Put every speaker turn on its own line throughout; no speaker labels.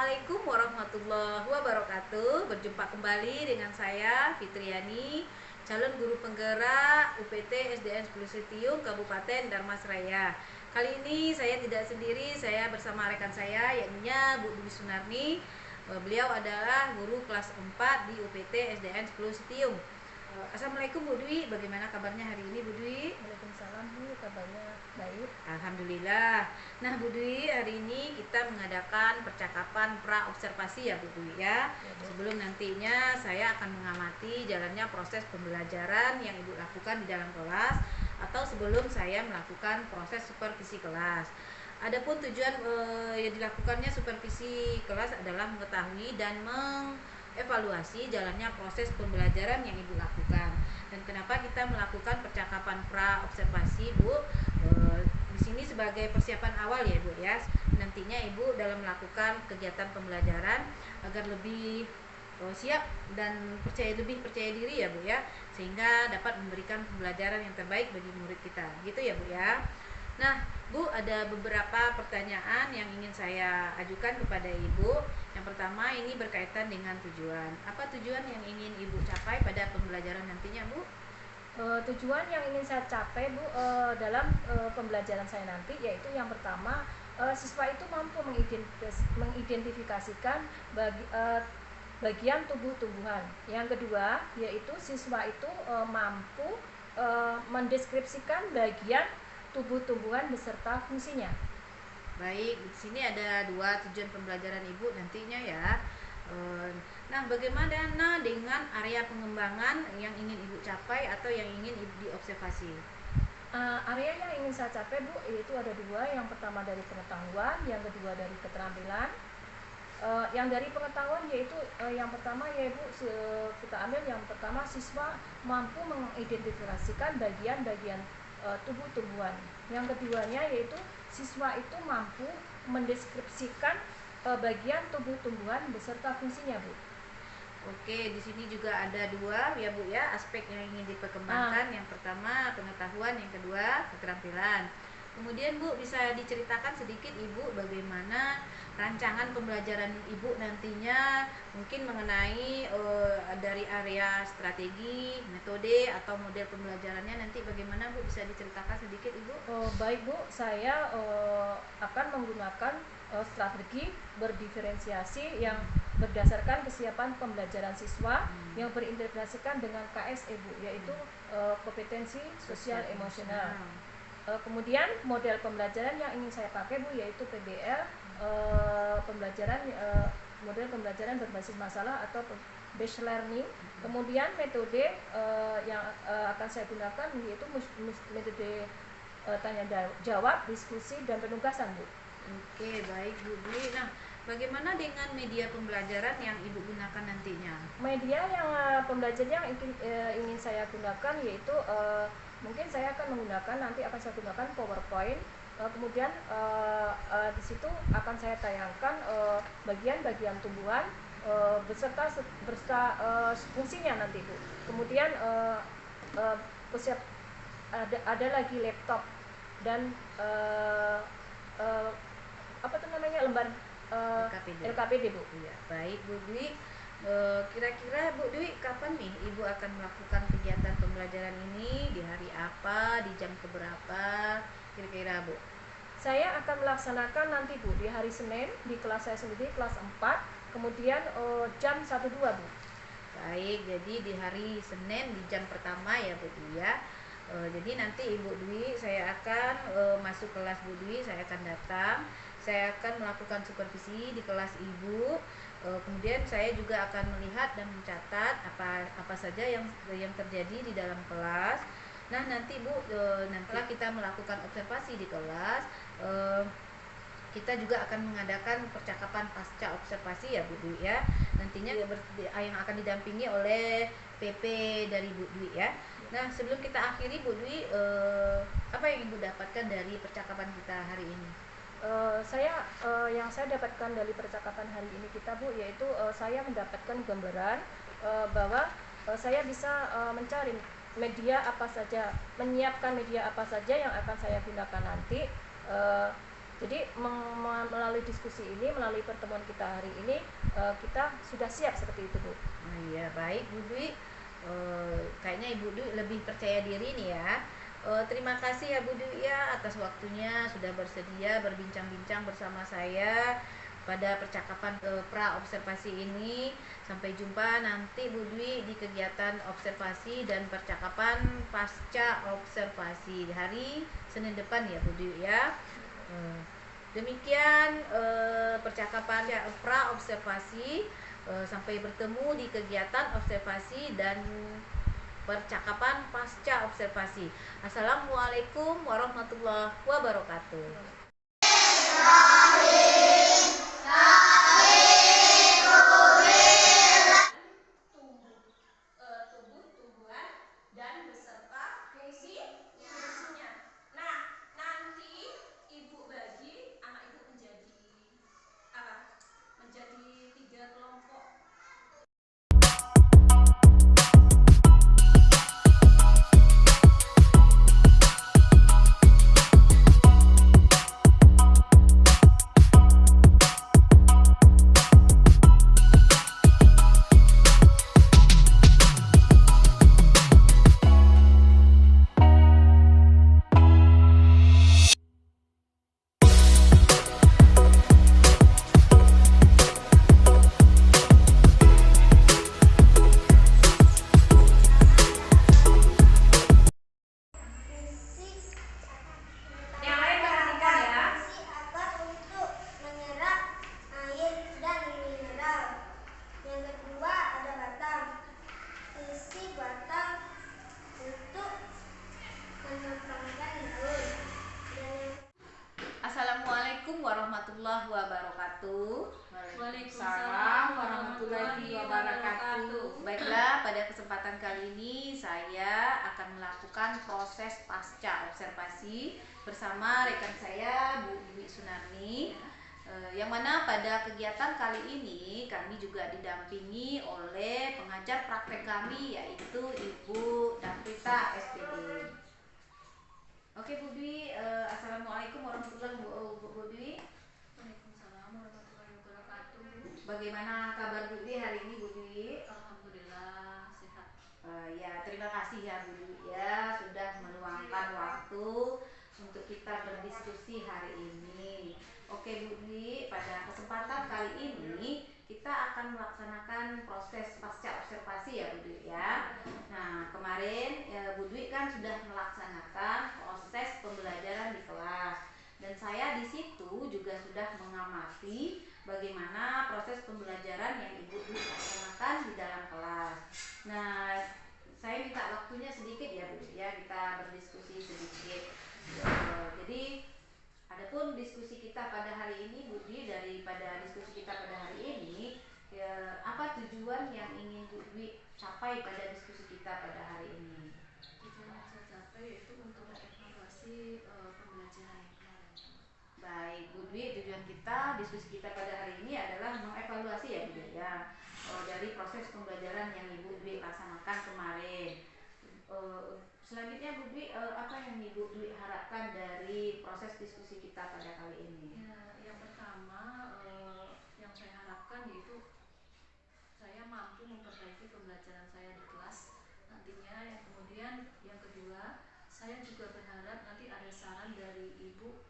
Assalamualaikum warahmatullahi wabarakatuh. Berjumpa kembali dengan saya Fitriani, calon guru penggerak UPT SDN 10 Sitiung Kabupaten Dharmasraya. Kali ini saya tidak sendiri, saya bersama rekan saya yakni Bu Dwi Sunarni. Beliau adalah guru kelas 4 di UPT SDN 10 Sitiung. Assalamualaikum Bu Dwi, bagaimana kabarnya hari ini Bu Dwi?
Waalaikumsalam Bu, kabarnya baik.
Alhamdulillah. Nah Bu Dwi, hari ini kita mengadakan percakapan pra-observasi ya Bu Dwi ya. Sebelum nantinya saya akan mengamati jalannya proses pembelajaran yang Ibu lakukan di dalam kelas, atau sebelum saya melakukan proses supervisi kelas. Adapun tujuan yang dilakukannya supervisi kelas adalah mengetahui dan mengevaluasi jalannya proses pembelajaran yang Ibu lakukan. Dan kenapa kita melakukan percakapan pra-observasi Bu? Di sini sebagai persiapan awal ya Bu ya. Nantinya Ibu dalam melakukan kegiatan pembelajaran agar lebih siap dan lebih percaya diri ya Bu ya, sehingga dapat memberikan pembelajaran yang terbaik bagi murid kita. Gitu ya Bu ya. Nah, Bu, ada beberapa pertanyaan yang ingin saya ajukan kepada Ibu. Yang pertama ini berkaitan dengan tujuan. Apa tujuan yang ingin Ibu capai pada pembelajaran nantinya, Bu?
Tujuan yang ingin saya capai Bu dalam pembelajaran saya nanti yaitu yang pertama, siswa itu mampu mengidentifikasikan bagian tubuh-tubuhan. Yang kedua yaitu siswa itu mampu mendeskripsikan bagian tubuh-tumbuhan beserta fungsinya.
Baik, di sini ada dua tujuan pembelajaran Ibu nantinya ya. Nah, bagaimana dengan area pengembangan yang ingin Ibu capai atau yang ingin Ibu diobservasi?
Area yang ingin saya capai Bu yaitu ada dua. Yang pertama dari pengetahuan, yang kedua dari keterampilan. Yang dari pengetahuan yaitu yang pertama yaitu kita ambil yang pertama, siswa mampu mengidentifikasikan bagian-bagian tubuh-tumbuhan. Yang keduanya yaitu siswa itu mampu mendeskripsikan bagian tubuh-tumbuhan beserta fungsinya Bu.
Oke, di sini juga ada dua ya Bu ya, aspek yang ingin diperkembangkan. Yang pertama pengetahuan, yang kedua keterampilan. Kemudian Bu, bisa diceritakan sedikit Ibu bagaimana rancangan pembelajaran Ibu nantinya, mungkin mengenai dari area strategi, metode atau model pembelajarannya nanti bagaimana Bu, bisa diceritakan sedikit Ibu?
Baik Bu, saya akan menggunakan strategi berdiferensiasi yang berdasarkan kesiapan pembelajaran siswa yang berintegrasikan dengan KSE Bu, yaitu kompetensi sosial emosional. Kemudian model pembelajaran yang ingin saya pakai Bu yaitu PBL, model pembelajaran berbasis masalah atau based learning. Kemudian metode yang akan saya gunakan yaitu metode tanya jawab, diskusi, dan penugasan Bu.
Oke, baik Bu Dwi. Nah, bagaimana dengan media pembelajaran yang Ibu gunakan nantinya?
Media yang pembelajaran yang ingin saya gunakan yaitu mungkin saya akan saya gunakan PowerPoint. Kemudian di situ akan saya tayangkan bagian-bagian tumbuhan beserta fungsinya nanti Bu. Kemudian ada lagi laptop dan lembar LKPD Bu.
Ya, baik Bu Dwi. Kira-kira Bu Dwi kapan nih Ibu akan melakukan kegiatan pembelajaran ini, di hari apa, di jam keberapa kira-kira Bu?
Saya akan melaksanakan nanti Bu di hari Senin di kelas saya sendiri, kelas 4, kemudian jam 1-2 Bu.
Baik, jadi di hari Senin di jam pertama ya Bu Dwi ya. Jadi nanti Ibu Dwi, saya akan masuk kelas Bu Dwi, saya akan datang, saya akan melakukan supervisi di kelas Ibu. Kemudian saya juga akan melihat dan mencatat apa saja yang terjadi di dalam kelas. Nah, nanti Bu, nanti kita melakukan observasi di kelas, kita juga akan mengadakan percakapan pasca observasi ya Bu Dwi ya. Nantinya yang akan didampingi oleh PP dari Bu Dwi ya. Nah, sebelum kita akhiri Bu Dwi, apa yang Ibu dapatkan dari percakapan kita hari ini?
Yang saya dapatkan dari percakapan hari ini kita Bu yaitu saya mendapatkan gambaran bahwa saya bisa mencari menyiapkan media apa saja yang akan saya gunakan nanti. Jadi melalui diskusi ini, melalui pertemuan kita hari ini, kita sudah siap seperti itu, Bu.
Oh iya, baik Bu Dwi. Kayaknya Ibu Dwi lebih percaya diri nih ya. Terima kasih ya Bu Dwi ya atas waktunya sudah bersedia berbincang-bincang bersama saya pada percakapan pra observasi ini. Sampai jumpa nanti Bu Dwi di kegiatan observasi dan percakapan pasca observasi di hari Senin depan ya Bu Dwi ya. Demikian percakapan pra observasi. Sampai bertemu di kegiatan observasi dan percakapan pasca observasi. Assalamualaikum warahmatullahi wabarakatuh. Tumbuh-tumbuhan dan beserta fungsinya. Nah, nanti ibu bagi anak ibu menjadi apa? Menjadi 3 kelompok. Yang lain perhatikan ya.
Fungsi apat untuk menyerap air dan mineral. Yang kedua ada batang. Fungsi batang untuk menempatkan daun.
Assalamualaikum warahmatullahi wabarakatuh.
Waalaikumsalam warahmatullahi wabarakatuh.
Baiklah, pada kesempatan kali ini saya akan melakukan proses pasca observasi bersama rekan saya Bu Dwi Sunarni. Yang mana pada kegiatan kali ini kami juga didampingi oleh pengajar praktek kami yaitu Ibu Davrita SPD. Oke Bu Dwi, Assalamualaikum warahmatullahi wabarakatuh Bu Dwi.
Waalaikumsalam warahmatullahi wabarakatuh.
Bagaimana kabar Bu Dwi hari ini Bu Dwi?
Alhamdulillah sehat.
Ya, terima kasih ya Bu Dwi ya sudah meluangkan waktu untuk kita berdiskusi hari ini. Oke Bu Dwi, pada kesempatan kali ini kita akan melaksanakan proses pasca observasi ya Bu Dwi ya. Nah, kemarin Bu Dwi kan sudah melaksanakan proses pembelajaran di kelas dan saya di situ juga sudah mengamati bagaimana proses pembelajaran yang Ibu Dwi laksanakan di dalam kelas. Nah, saya minta waktunya sedikit ya Bu Dwi ya, kita berdiskusi sedikit. Jadi adapun diskusi kita pada hari ini Bu Dwi, daripada diskusi kita pada hari ini apa tujuan yang ingin Bu Dwi capai pada diskusi kita pada hari ini?
Tujuan yang saya capai yaitu untuk mengevaluasi pembelajaran yang kemarin.
Baik Bu Dwi, tujuan kita diskusi kita pada hari ini adalah mengevaluasi ya Bu Dwi ya, dari proses pembelajaran yang Ibu Dwi laksanakan kemarin. Selanjutnya Bu Dwi, apa yang Ibu Dwi harapkan dari proses diskusi kita pada kali ini?
Ya, yang pertama yang saya harapkan yaitu saya mampu memperbaiki pembelajaran saya di kelas nantinya. Yang kemudian yang kedua, saya juga berharap nanti ada saran dari Ibu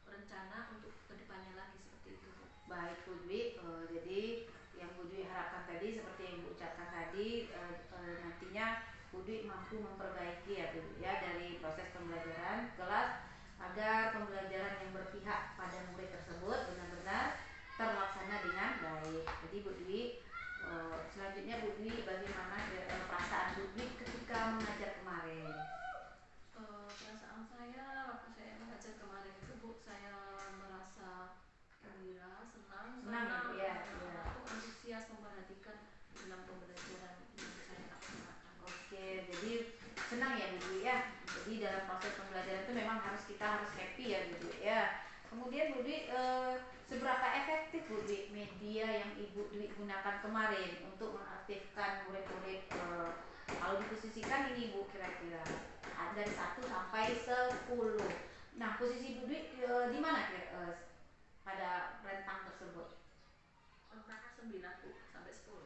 rencana untuk kedepannya lagi seperti itu Bu.
Baik Bu Dwi, jadi yang Bu Dwi harapkan tadi seperti yang Ibu ucapkan tadi, nantinya Bu Dwi mampu memperbaiki ya Bu Dwi ya dari proses pembelajaran kelas agar pembelajaran yang berpihak pada murid tersebut benar-benar terlaksana dengan baik. Jadi Bu Dwi, selanjutnya Bu Dwi, bagaimana perasaan Bu Dwi ketika mengajar kemarin?
Perasaan saya waktu saya mengajar kemarin itu Bu, saya merasa gembira, senang
Senang
karena
ya,
aku antusias memperhatikan dalam pembelajaran yang saya laksanakan.
Oke, jadi senang ya Bu Dwi ya. Jadi dalam proses pembelajaran itu memang kita harus happy ya Bu Dwi ya. Kemudian Bu Dwi, seberapa efektif Bu Dwi media yang Ibu Dwi gunakan kemarin untuk mengaktifkan murid-murid, kalau diposisikan ini Bu, kira-kira dari 1 sampai 10 Nah, posisi Bu Dwi di mana pada rentang tersebut?
Rentangnya 9 Bu, sampai 10.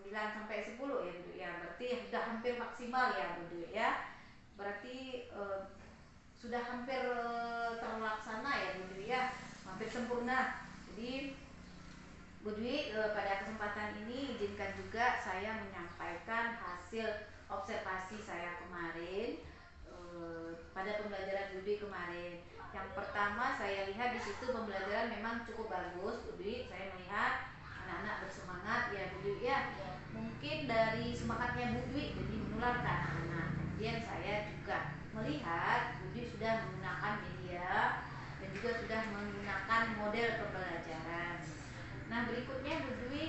9 sampai 10 ya Bu Dwi ya. Berarti sudah hampir maksimal ya Bu Dwi ya. Berarti sudah hampir terlaksana ya Bu Dwi ya. Hampir sempurna. Jadi Bu Dwi pada kesempatan ini izinkan juga saya menyampaikan hasil observasi saya kemarin pada pembelajaran Bu Dwi kemarin. Yang pertama saya lihat di situ pembelajaran memang cukup bagus Bu Dwi. Saya melihat anak-anak bersemangat ya Bu Dwi ya. Mungkin dari semangatnya Bu Dwi jadi menular ke anak-anak. Kemudian saya juga melihat Bu Dwi sudah menggunakan media dan juga sudah menggunakan model pembelajaran. Nah, berikutnya Bu Dwi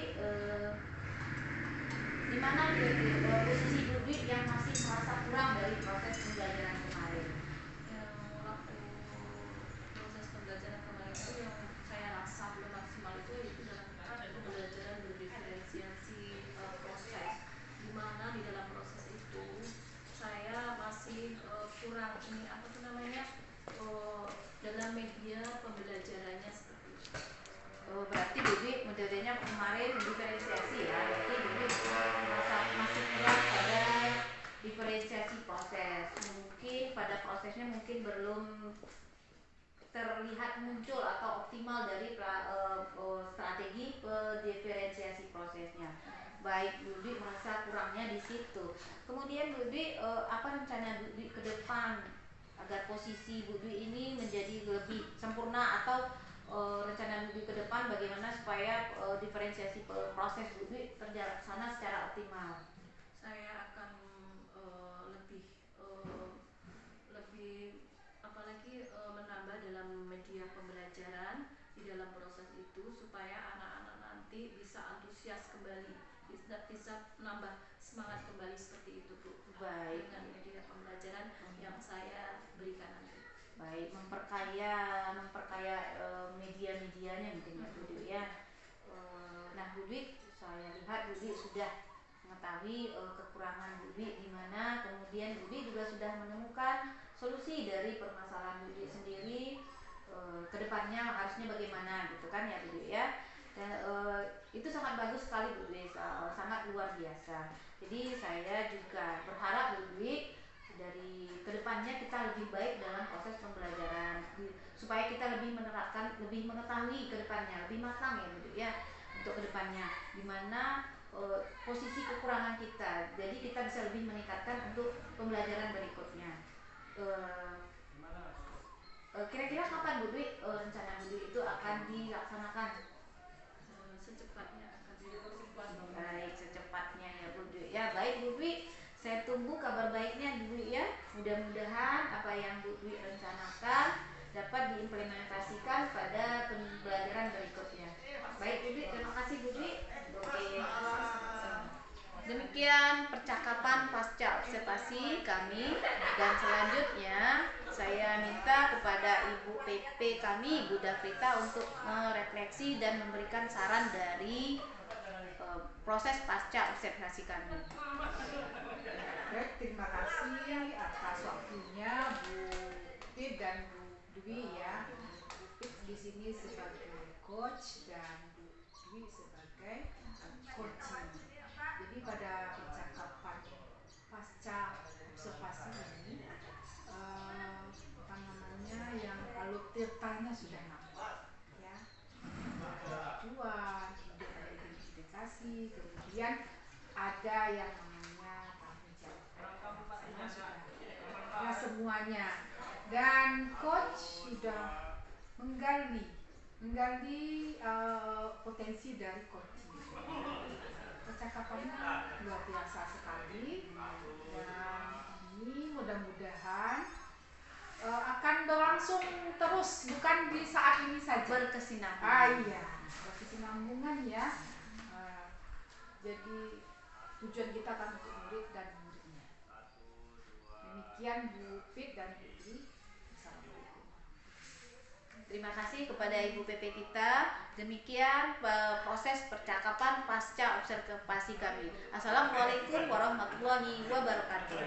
di mana posisi Bu Dwi yang masih merasa kurang dari proses pembelajaran kemarin?
Yang waktu proses pembelajaran kemarin itu yang saya rasa belum maksimal itu dalam pembelajaran berdiferensiasi proses, di mana di dalam proses itu saya masih kurang ini apa tuh namanya dalam media pembelajarannya seperti itu.
Berarti Bu Dwi modelnya kemarin diferensiasi ya. Berarti Bu Dwi merasa masih kurang pada diferensiasi proses. Mungkin pada prosesnya mungkin belum terlihat muncul atau optimal dari strategi diferensiasi prosesnya. Baik, Bu Dwi merasa kurangnya di situ. Kemudian Bu Dwi apa rencana Bu Dwi ke depan agar posisi Bu Dwi ini menjadi lebih sempurna, atau rencana Bu Dwi ke depan bagaimana supaya diferensiasi proses Bu Dwi terlaksana secara optimal?
Saya akan lebih apalagi menambah dalam media pembelajaran di dalam proses itu supaya anak-anak nanti bisa antusias kembali, bisa menambah semangat kembali seperti itu Bu.
Baik,
dengan media pembelajaran yang saya berikan nanti.
Baik, memperkaya media-medianya mungkin ya Bu Dwi ya. Nah Bu Dwi, saya lihat Bu Dwi sudah mengetahui kekurangan Bu Dwi di mana, kemudian Bu Dwi juga sudah menemukan solusi dari permasalahan Bu Dwi sendiri, kedepannya harusnya bagaimana gitu kan ya Bu Dwi ya. Dan itu sangat bagus sekali Bu Dwi, sangat luar biasa. Jadi saya juga berharap Bu Dwi dari kedepannya kita lebih baik dalam proses pembelajaran supaya kita lebih menerapkan, lebih mengetahui kedepannya, lebih matang ya Bu Dwi ya untuk kedepannya, dimana posisi kekurangan kita, jadi kita bisa lebih meningkatkan untuk pembelajaran berikutnya. Kira-kira kapan Bu Dwi rencana Bu Dwi itu akan dilaksanakan?
Secepatnya akan dilakukan.
Baik, secepatnya ya Bu Dwi ya. Baik Bu Dwi, saya tunggu kabar baiknya Bu Dwi ya. Mudah-mudahan apa yang Bu Dwi rencanakan dapat diimplementasikan pada pembelajaran berikutnya. Baik Bu Dwi, terima kasih Bu Dwi. Oke. Demikian percakapan pasca observasi kami, dan selanjutnya saya minta kepada Ibu PP kami, Ibu Davrita, untuk merefleksi dan memberikan saran dari proses pasca observasi kami.
Baik, terima kasih atas waktunya Bu Pit dan Bu Dwi ya. Bu Pit di sini sebagai coach dan Bu Dwi sebagai coaching. Jadi pada percakapan pasca observasi ini apa namanya, yang kalau tirtanya sudah nampak ya, tujuan, kemudian ada identifikasi, kemudian ada yang namanya tanggung jawab. Ya semuanya, dan coach sudah menggali potensi dari coaching. Percakapannya luar biasa sekali, dan ini mudah-mudahan akan berlangsung terus, bukan di saat ini saja.
Berkesinambungan.
Iya, berkesinambungan ya. Jadi tujuan kita kan untuk murid dan muridnya. Demikian Bu Pit dan Bu Dwi. Assalamualaikum.
Terima kasih kepada Ibu PP kita. Demikian proses percakapan pasca observasi kami. Assalamualaikum warahmatullahi wabarakatuh.